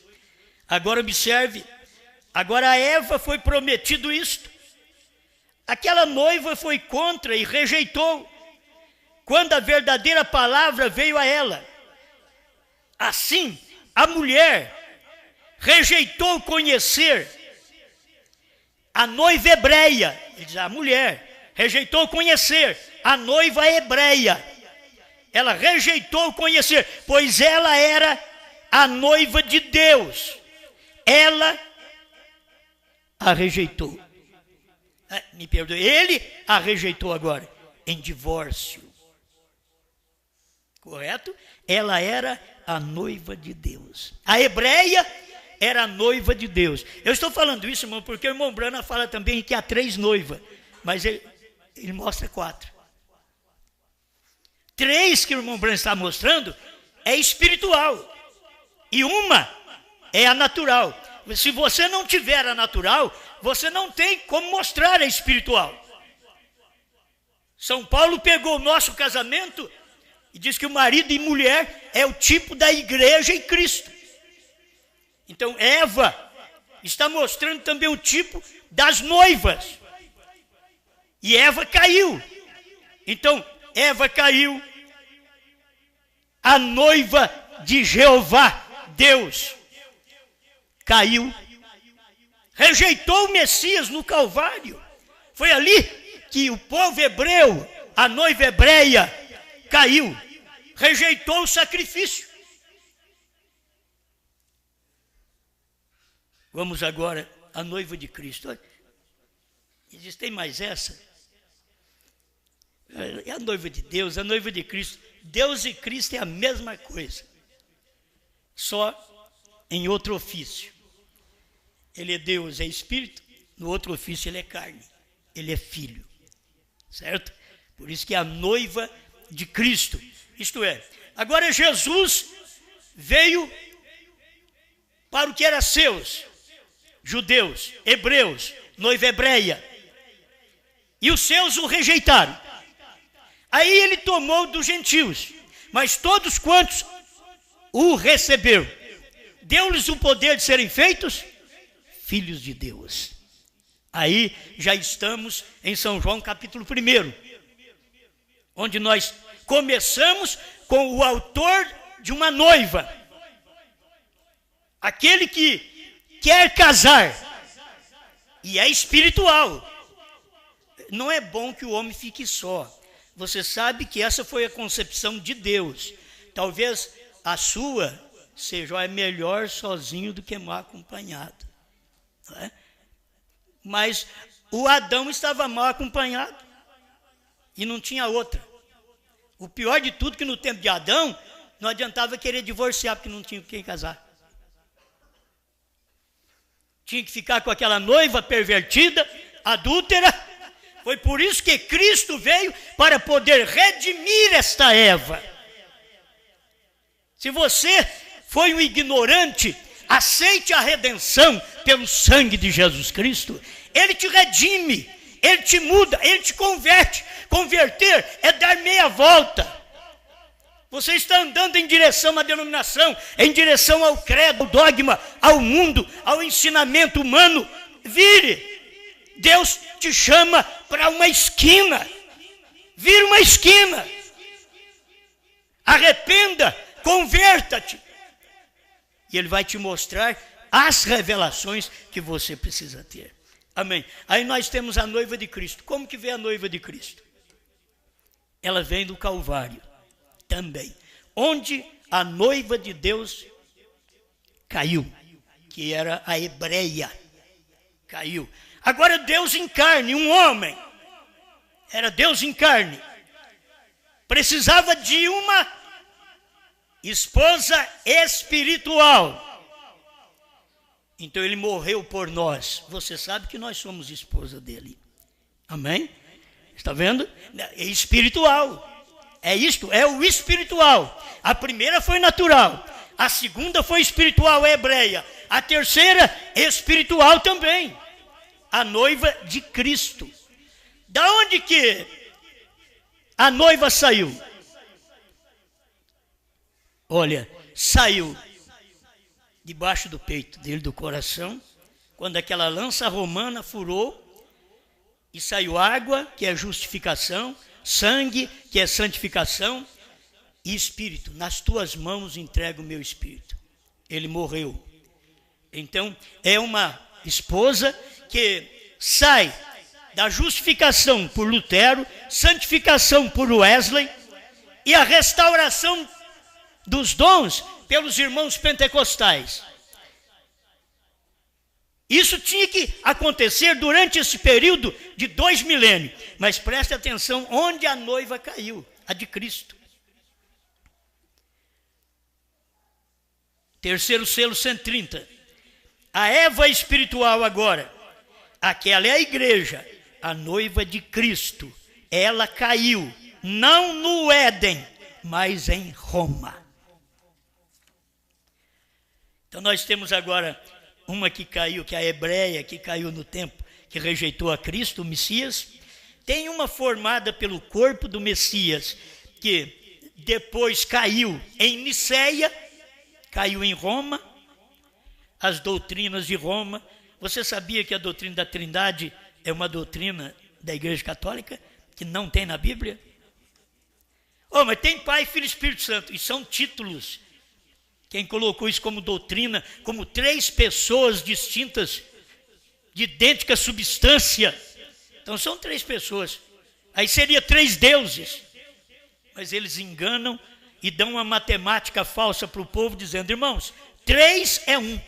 Agora observe Agora a Eva foi prometido isto. Aquela noiva foi contra e rejeitou, quando a verdadeira palavra veio a ela. Assim, a mulher rejeitou conhecer a noiva hebreia. Ele diz, a mulher rejeitou conhecer a noiva hebreia. Ela rejeitou conhecer, pois ela era a noiva de Deus. Ela a rejeitou. Me perdoe, ele a rejeitou agora, em divórcio. Correto? Ela era a noiva de Deus. A hebreia era a noiva de Deus. Eu estou falando isso, irmão, porque o irmão Brana fala também que há 3 noivas, mas ele mostra 4. 3 que o irmão Brana está mostrando é espiritual, e uma é a natural. Se você não tiver a natural, você não tem como mostrar a espiritual. São Paulo pegou o nosso casamento e diz que o marido e mulher é o tipo da igreja e Cristo. Então Eva está mostrando também o tipo das noivas. E Eva caiu. Então Eva caiu, a noiva de Jeová, Deus, caiu, rejeitou o Messias no Calvário. Foi ali que o povo hebreu, a noiva hebreia, caiu, rejeitou o sacrifício. Vamos agora à noiva de Cristo. Tem mais essa? É a noiva de Deus, a noiva de Cristo. Deus e Cristo é a mesma coisa, só em outro ofício. Ele é Deus, é Espírito, no outro ofício ele é carne, ele é Filho, certo? Por isso que é a noiva de Cristo, isto é, agora Jesus veio para o que era seus, judeus, hebreus, noiva hebreia, e os seus o rejeitaram. Aí ele tomou dos gentios, mas todos quantos o receberam, deu-lhes o poder de serem feitos filhos de Deus. Aí já estamos em São João capítulo 1, onde nós começamos com o autor de uma noiva, aquele que quer casar, e é espiritual. Não é bom que o homem fique só. Você sabe que essa foi a concepção de Deus. Talvez a sua seja melhor sozinho do que mal acompanhado. Não é? Mas o Adão estava mal acompanhado e não tinha outra. O pior de tudo é que no tempo de Adão não adiantava querer divorciar porque não tinha com quem casar. Tinha que ficar com aquela noiva pervertida, adúltera. Foi por isso que Cristo veio para poder redimir esta Eva. Se você foi um ignorante, aceite a redenção pelo sangue de Jesus Cristo. Ele te redime, ele te muda, ele te converte. Converter é dar meia volta. Você está andando em direção à denominação, em direção ao credo, ao dogma, ao mundo, ao ensinamento humano. Vire. Deus te chama para uma esquina. Vira uma esquina. Arrependa, converta-te. E Ele vai te mostrar as revelações que você precisa ter. Amém. Aí nós temos a noiva de Cristo. Como que vem a noiva de Cristo? Ela vem do Calvário também, onde a noiva de Deus caiu, que era a hebreia. Caiu. Agora Deus em carne, um homem, era Deus em carne, precisava de uma esposa espiritual. Então ele morreu por nós. Você sabe que nós somos esposa dele. Amém? Está vendo? É espiritual. É isto, é o espiritual. A primeira foi natural. A segunda foi espiritual, é hebreia. A terceira, espiritual também. A noiva de Cristo. Da onde que a noiva saiu? Olha, saiu debaixo do peito dele, do coração, quando aquela lança romana furou e saiu água, que é justificação, sangue, que é santificação, e espírito. Nas tuas mãos entrego o meu espírito. Ele morreu. Então, é uma esposa que sai da justificação por Lutero, santificação por Wesley e a restauração dos dons pelos irmãos pentecostais. Isso tinha que acontecer durante esse período de 2 milênios. Mas preste atenção onde a noiva caiu, a de Cristo. Terceiro selo, 130. A Eva espiritual agora, aquela é a igreja, a noiva de Cristo. Ela caiu, não no Éden, mas em Roma. Então nós temos agora uma que caiu, que é a hebreia, que caiu no tempo, que rejeitou a Cristo, o Messias. Tem uma formada pelo corpo do Messias, que depois caiu em Niceia, caiu em Roma, as doutrinas de Roma. Você sabia que a doutrina da Trindade é uma doutrina da Igreja Católica, que não tem na Bíblia? Oh, mas tem Pai, Filho e Espírito Santo, e são títulos. Quem colocou isso como doutrina, como 3 pessoas distintas, de idêntica substância. Então são 3 pessoas. Aí seria 3 deuses. Mas eles enganam e dão uma matemática falsa para o povo, dizendo: irmãos, 3 é 1.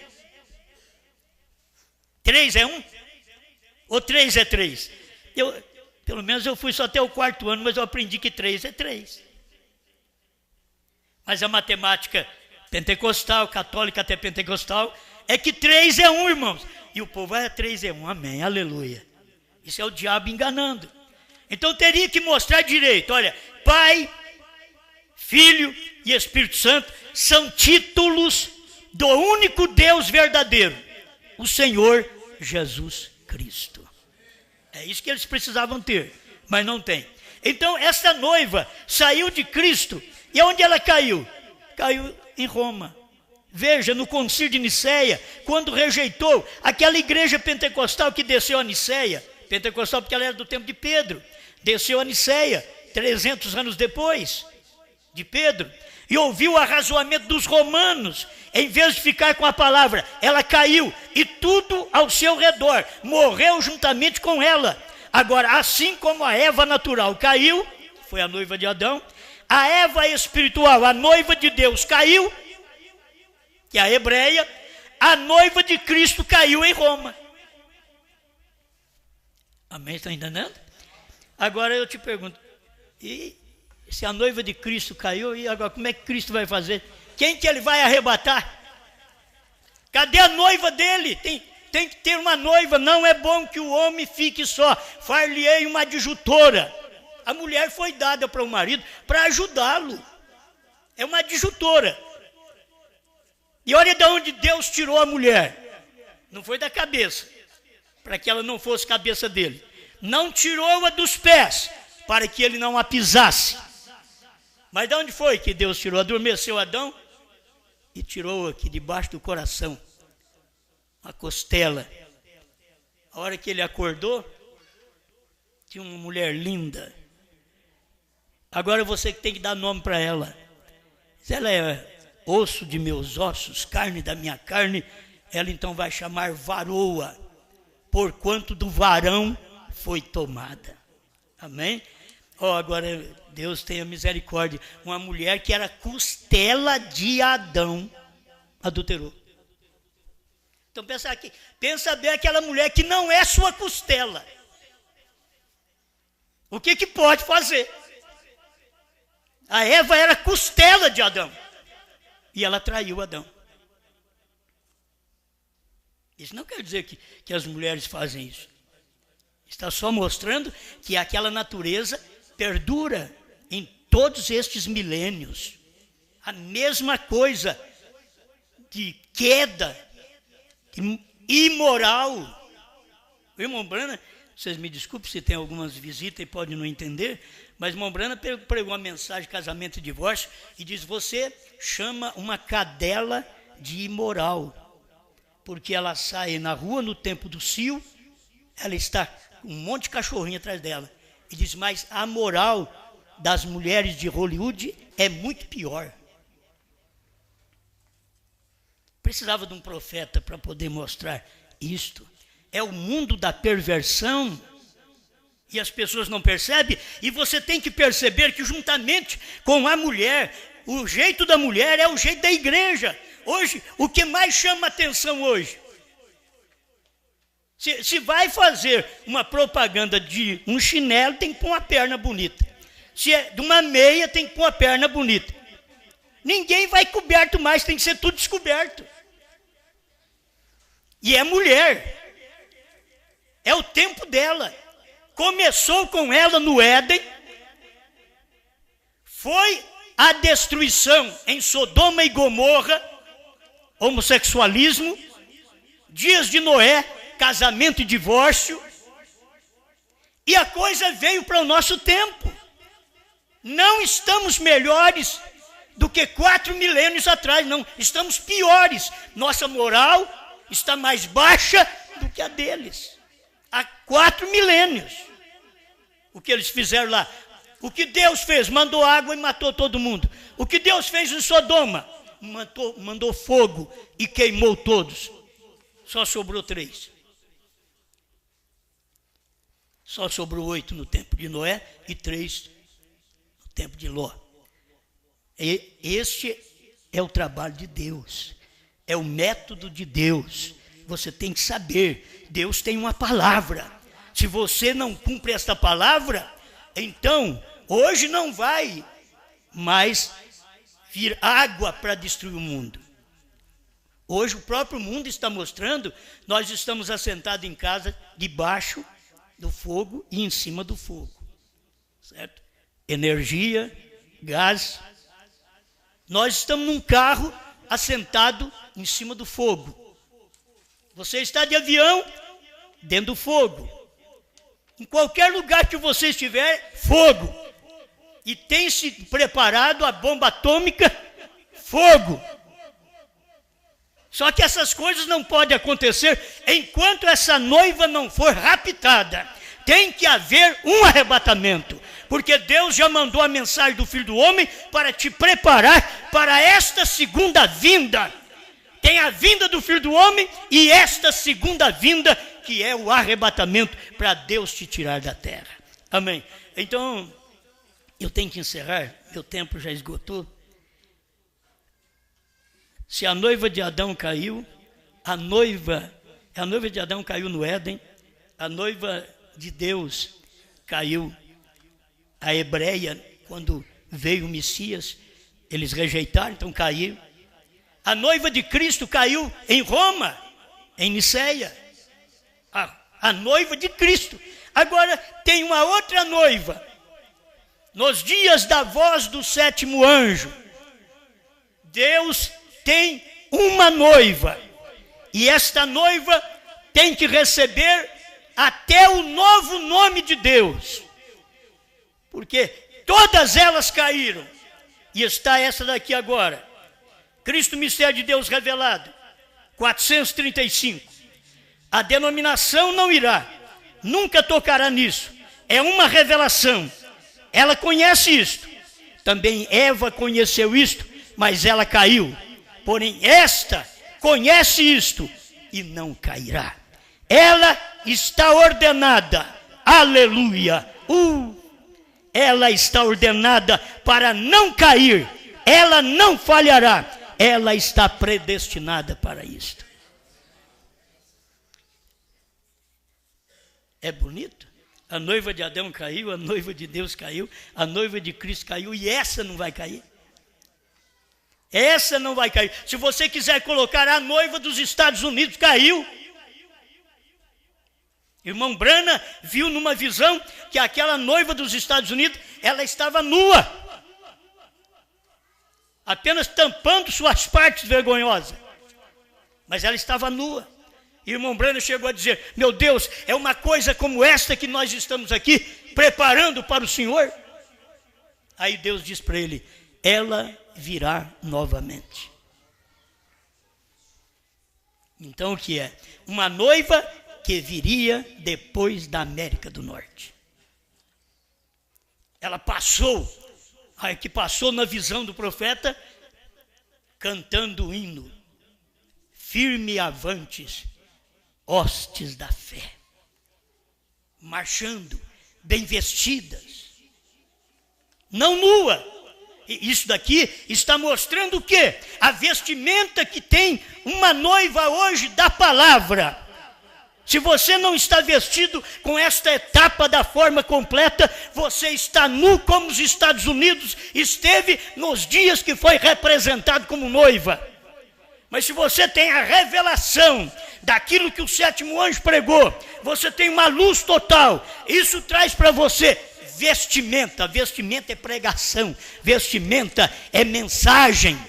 3 é 1? Ou 3 é 3? Pelo menos eu fui só até o 4º ano, mas eu aprendi que 3 é 3. Mas a matemática pentecostal, católica até pentecostal, é que 3 é 1, irmãos. E o povo, 3 é 1, amém, aleluia. Isso é o diabo enganando. Então teria que mostrar direito. Olha, Pai, Filho e Espírito Santo são títulos do único Deus verdadeiro, o Senhor Jesus Cristo. É isso que eles precisavam ter, mas não tem. Então essa noiva saiu de Cristo, e onde ela caiu? Caiu em Roma. Veja, no concílio de Niceia, quando rejeitou aquela igreja pentecostal que desceu a Niceia, pentecostal porque ela era do tempo de Pedro, desceu a Niceia 300 anos depois de Pedro, e ouviu o arrazoamento dos romanos. Em vez de ficar com a palavra, ela caiu, e tudo ao seu redor morreu juntamente com ela. Agora, assim como a Eva natural caiu, foi a noiva de Adão, a Eva espiritual, a noiva de Deus, caiu, que é a hebreia, a noiva de Cristo caiu em Roma. Amém? Está entendendo? Agora eu te pergunto, e se a noiva de Cristo caiu, e agora como é que Cristo vai fazer? Quem que ele vai arrebatar? Cadê a noiva dele? Tem que ter uma noiva. Não é bom que o homem fique só. Far-lhe-ei uma adjutora. A mulher foi dada para o marido para ajudá-lo. É uma adjutora. E olha de onde Deus tirou a mulher. Não foi da cabeça, para que ela não fosse cabeça dele. Não tirou-a dos pés, para que ele não a pisasse. Mas de onde foi que Deus tirou? Adormeceu Adão e tirou aqui debaixo do coração, a costela. A hora que ele acordou, tinha uma mulher linda. Agora você que tem que dar nome para ela. Se ela é osso de meus ossos, carne da minha carne, ela então vai chamar varoa, porquanto do varão foi tomada. Amém? Agora Deus tenha misericórdia. Uma mulher que era costela de Adão, adulterou. Então pensa bem aquela mulher que não é sua costela. O que pode fazer? A Eva era costela de Adão, e ela traiu Adão. Isso não quer dizer que as mulheres fazem isso. Está só mostrando que aquela natureza perdura em todos estes milênios. A mesma coisa de queda imoral. O irmão Brana, vocês me desculpem se tem algumas visitas e podem não entender, mas o irmão Brana pregou uma mensagem de casamento e divórcio e diz: você chama uma cadela de imoral. porque ela sai na rua no tempo do cio, ela está com um monte de cachorrinho atrás dela. E diz, mas a moral das mulheres de Hollywood é muito pior. Precisava de um profeta para poder mostrar isto. É o mundo da perversão. E as pessoas não percebem. E você tem que perceber que juntamente com a mulher, o jeito da mulher é o jeito da igreja. Hoje, o que mais chama atenção hoje? Se vai fazer uma propaganda de um chinelo, tem que pôr uma perna bonita. Se é de uma meia, tem que pôr uma perna bonita. Ninguém vai coberto mais, tem que ser tudo descoberto. E é mulher. É o tempo dela. Começou com ela no Éden. Foi a destruição em Sodoma e Gomorra. Homossexualismo. Dias de Noé. Casamento e divórcio. E a coisa veio para o nosso tempo. Não estamos melhores do que 4 milênios atrás, não. Estamos piores. Nossa moral está mais baixa do que a deles. Há 4 milênios. O que eles fizeram lá. O que Deus fez? Mandou água e matou todo mundo. O que Deus fez em Sodoma? Mandou fogo e queimou todos. Só sobrou 3. Só sobrou 8 no tempo de Noé e 3 no tempo de Ló. E este é o trabalho de Deus. É o método de Deus. Você tem que saber. Deus tem uma palavra. Se você não cumpre esta palavra, então hoje não vai mais vir água para destruir o mundo. Hoje o próprio mundo está mostrando, nós estamos assentados em casa debaixo do fogo e em cima do fogo, certo? Energia, gás. Nós estamos num carro assentado em cima do fogo. Você está de avião dentro do fogo. Em qualquer lugar que você estiver, fogo. E tem se preparado a bomba atômica, fogo. Só que essas coisas não podem acontecer enquanto essa noiva não for raptada. Tem que haver um arrebatamento. Porque Deus já mandou a mensagem do Filho do Homem para te preparar para esta segunda vinda. Tem a vinda do Filho do Homem e esta segunda vinda, que é o arrebatamento para Deus te tirar da terra. Amém. Então, eu tenho que encerrar, meu tempo já esgotou. Se a noiva de Adão caiu, a noiva de Adão caiu no Éden, a noiva de Deus caiu, a hebreia, quando veio o Messias, eles rejeitaram, então caiu. A noiva de Cristo caiu em Roma, em Niceia, a noiva de Cristo. Agora tem uma outra noiva, nos dias da voz do 7º anjo, Deus tem uma noiva, e esta noiva tem que receber até o novo nome de Deus, porque todas elas caíram, e está essa daqui agora, Cristo Mistério de Deus Revelado, 435, a denominação não irá, nunca tocará nisso, é uma revelação, ela conhece isto, também Eva conheceu isto, mas ela caiu. Porém, esta conhece isto e não cairá. Ela está ordenada, aleluia, ela está ordenada para não cair, ela não falhará, ela está predestinada para isto. É bonito? A noiva de Adão caiu, a noiva de Deus caiu, a noiva de Cristo caiu, e essa não vai cair. Essa não vai cair. Se você quiser colocar a noiva dos Estados Unidos, caiu. Irmão Brana viu numa visão que aquela noiva dos Estados Unidos, ela estava nua, apenas tampando suas partes vergonhosas, mas ela estava nua. Irmão Brana chegou a dizer: meu Deus, é uma coisa como esta que nós estamos aqui preparando para o Senhor? Aí Deus diz para ele: ela virá novamente. Então o que é? Uma noiva que viria depois da América do Norte. Ela passou, a que passou na visão do profeta, cantando o hino. Firme avantes, hostes da fé. Marchando, bem vestidas. Não nua. Isso daqui está mostrando o quê? A vestimenta que tem uma noiva hoje da palavra. Se você não está vestido com esta etapa da forma completa, você está nu como os Estados Unidos esteve nos dias que foi representado como noiva. Mas se você tem a revelação daquilo que o sétimo anjo pregou, você tem uma luz total, isso traz para você vestimenta. Vestimenta é pregação, vestimenta é mensagem.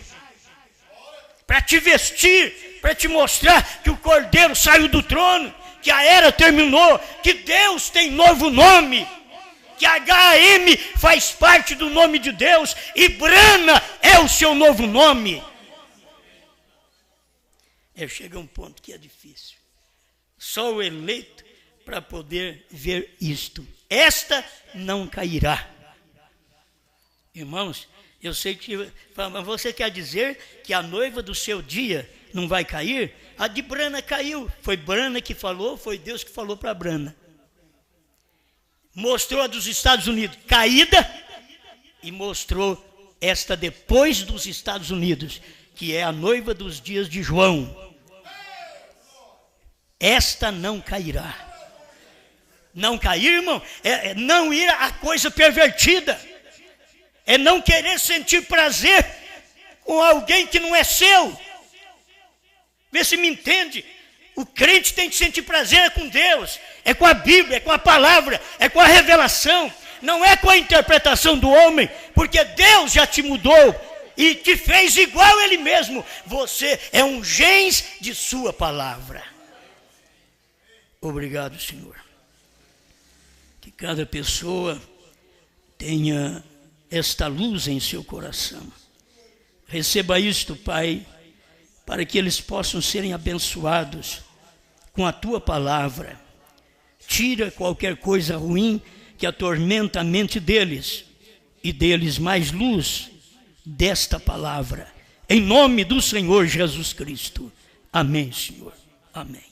Para te vestir, para te mostrar que o Cordeiro saiu do trono, que a era terminou, que Deus tem novo nome, que HM faz parte do nome de Deus e Brana é o seu novo nome. Chega um ponto que é difícil. Só o eleito para poder ver isto. Esta não cairá. Irmãos, eu sei que você quer dizer que a noiva do seu dia não vai cair? A de Brana caiu. Foi Brana que falou, foi Deus que falou para Brana. Mostrou a dos Estados Unidos caída e mostrou esta depois dos Estados Unidos, que é a noiva dos dias de João. Esta não cairá. Não cair, irmão, é não ir à coisa pervertida. É não querer sentir prazer com alguém que não é seu. Vê se me entende. O crente tem que sentir prazer com Deus. É com a Bíblia, é com a palavra, é com a revelação. Não é com a interpretação do homem, porque Deus já te mudou e te fez igual a Ele mesmo. Você é um gens de sua palavra. Obrigado, Senhor. Que cada pessoa tenha esta luz em seu coração. Receba isto, Pai, para que eles possam serem abençoados com a Tua palavra. Tira qualquer coisa ruim que atormenta a mente deles e deles mais luz desta palavra. Em nome do Senhor Jesus Cristo. Amém, Senhor. Amém.